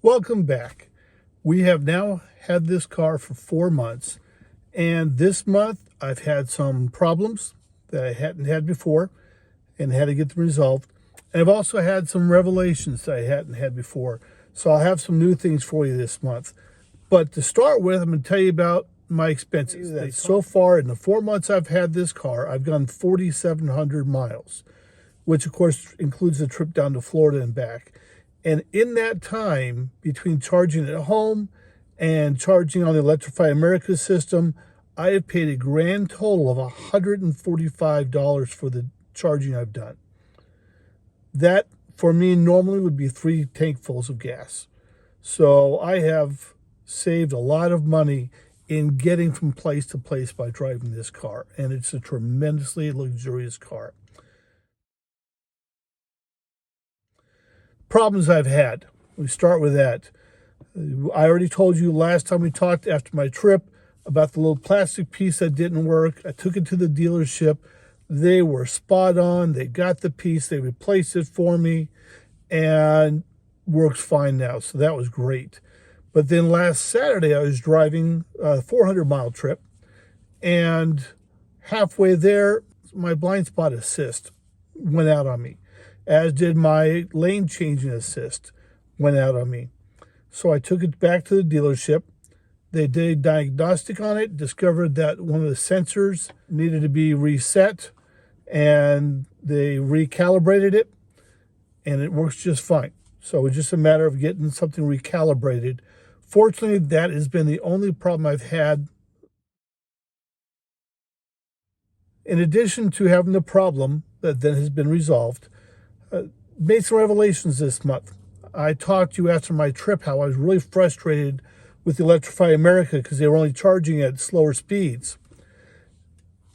Welcome back. We have now had this car for 4 months, and this month I've had some problems that I hadn't had before and had to get them resolved. And I've also had some revelations that I hadn't had before. So I'll have some new things for you this month. But to start with, I'm going to tell you about my expenses. So far, in the 4 months I've had this car, I've gone 4,700 miles, which of course includes a trip down to Florida and back. And in that time, between charging at home and charging on the Electrify America system, I have paid a grand total of $145 for the charging I've done. That, for me, normally would be 3 tankfuls of gas. So I have saved a lot of money in getting from place to place by driving this car. And it's a tremendously luxurious car. Problems I've had. We start with that. I already told you last time we talked after my trip about the little plastic piece that didn't work. I took it to the dealership. They were spot on. They got the piece. They replaced it for me and works fine now. So that was great. But then last Saturday, I was driving a 400-mile trip, and halfway there, my blind spot assist went out on me, as did my lane changing assist went out on me. So I took it back to the dealership. They did a diagnostic on it, discovered that one of the sensors needed to be reset, and they recalibrated it, and it works just fine. So it's just a matter of getting something recalibrated. Fortunately, that has been the only problem I've had. In addition to having the problem that then has been resolved, made some revelations this month. I talked to you after my trip how I was really frustrated with the Electrify America because they were only charging at slower speeds.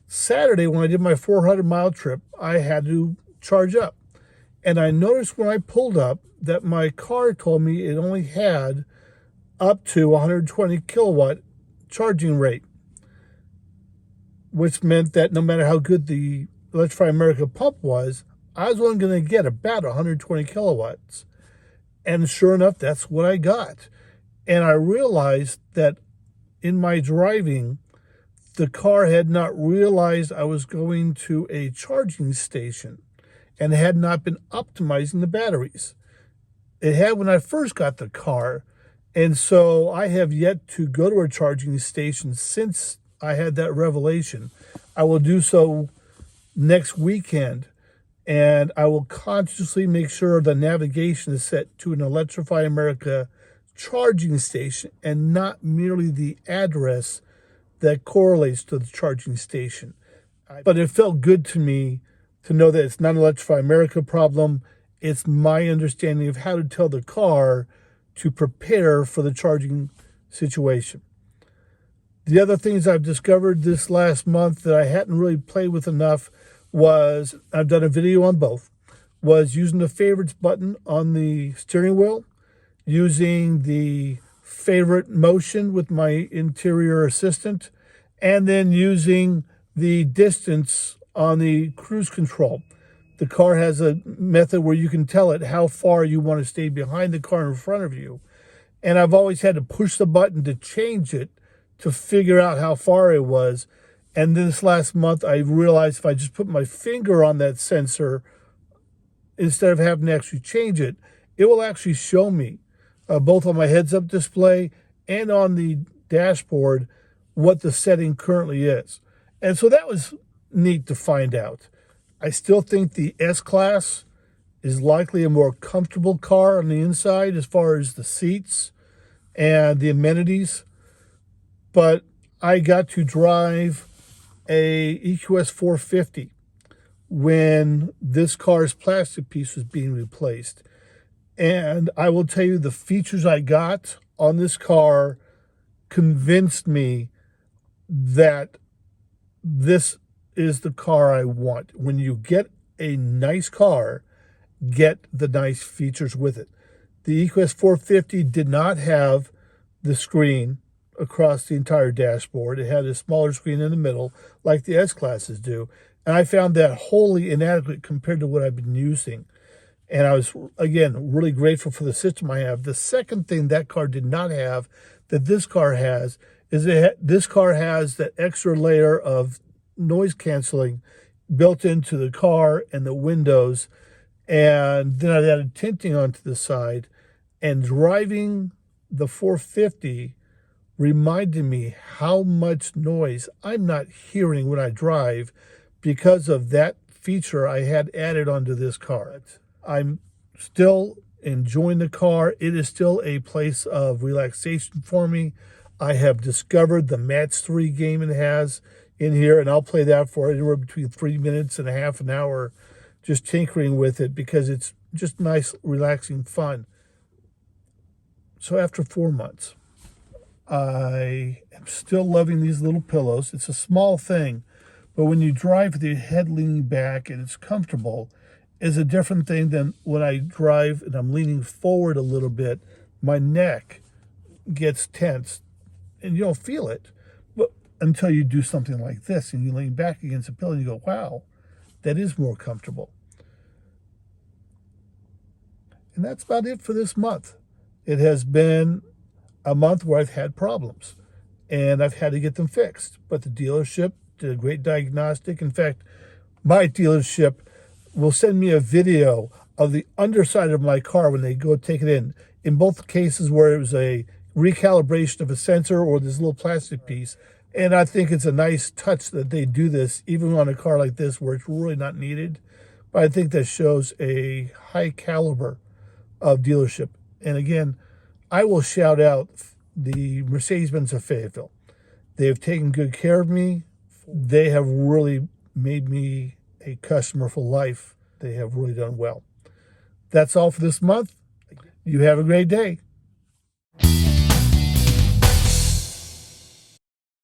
Saturday, when I did my 400-mile trip, I had to charge up. And I noticed when I pulled up that my car told me it only had up to 120 kilowatt charging rate, which meant that no matter how good the Electrify America pump was, I was only going to get about 120 kilowatts. And sure enough, that's what I got. And I realized that in my driving, the car had not realized I was going to a charging station and had not been optimizing the batteries. It had when I first got the car. And so I have yet to go to a charging station since I had that revelation. I will do so next weekend. And I will consciously make sure the navigation is set to an Electrify America charging station and not merely the address that correlates to the charging station. But it felt good to me to know that it's not an Electrify America problem. It's my understanding of how to tell the car to prepare for the charging situation. The other things I've discovered this last month that I hadn't really played with enough was, I've done a video on both, was using the favorites button on the steering wheel, using the favorite motion with my interior assistant, and then using the distance on the cruise control. The car has a method where you can tell it how far you want to stay behind the car in front of you. And I've always had to push the button to change it to figure out how far it was. And this last month, I realized if I just put my finger on that sensor, instead of having to actually change it, it will actually show me, both on my heads-up display and on the dashboard, what the setting currently is. And so that was neat to find out. I still think the S-Class is likely a more comfortable car on the inside as far as the seats and the amenities. But I got to drive a EQS 450 when this car's plastic piece was being replaced. And I will tell you, the features I got on this car convinced me that this is the car I want. When you get a nice car, get the nice features with it. The EQS 450 did not have the screen across the entire dashboard. It had a smaller screen in the middle, like the S-Classes do. And I found that wholly inadequate compared to what I've been using. And I was, again, really grateful for the system I have. The second thing that car did not have that this car has is this car has that extra layer of noise canceling built into the car and the windows. And then I added tinting onto the side. And driving the 450 reminded me how much noise I'm not hearing when I drive because of that feature I had added onto this car. I'm still enjoying the car. It is still a place of relaxation for me. I have discovered the Match 3 game it has in here, and I'll play that for anywhere between 3 minutes and a half an hour, just tinkering with it because it's just nice, relaxing fun. So after 4 months, I am still loving these little pillows. It's a small thing, but when you drive with your head leaning back and it's comfortable, is a different thing than when I drive and I'm leaning forward a little bit. My neck gets tense and you don't feel it, but until you do something like this and you lean back against a pillow and you go, wow, that is more comfortable. And that's about it for this month. It has been a month where I've had problems and I've had to get them fixed, but the dealership did a great diagnostic. In fact, my dealership will send me a video of the underside of my car when they go take it in both cases where it was a recalibration of a sensor or this little plastic piece. And I think it's a nice touch that they do this, even on a car like this where it's really not needed. But I think that shows a high caliber of dealership. And again, I will shout out the Mercedes-Benz of Fayetteville. They have taken good care of me. They have really made me a customer for life. They have really done well. That's all for this month. You have a great day.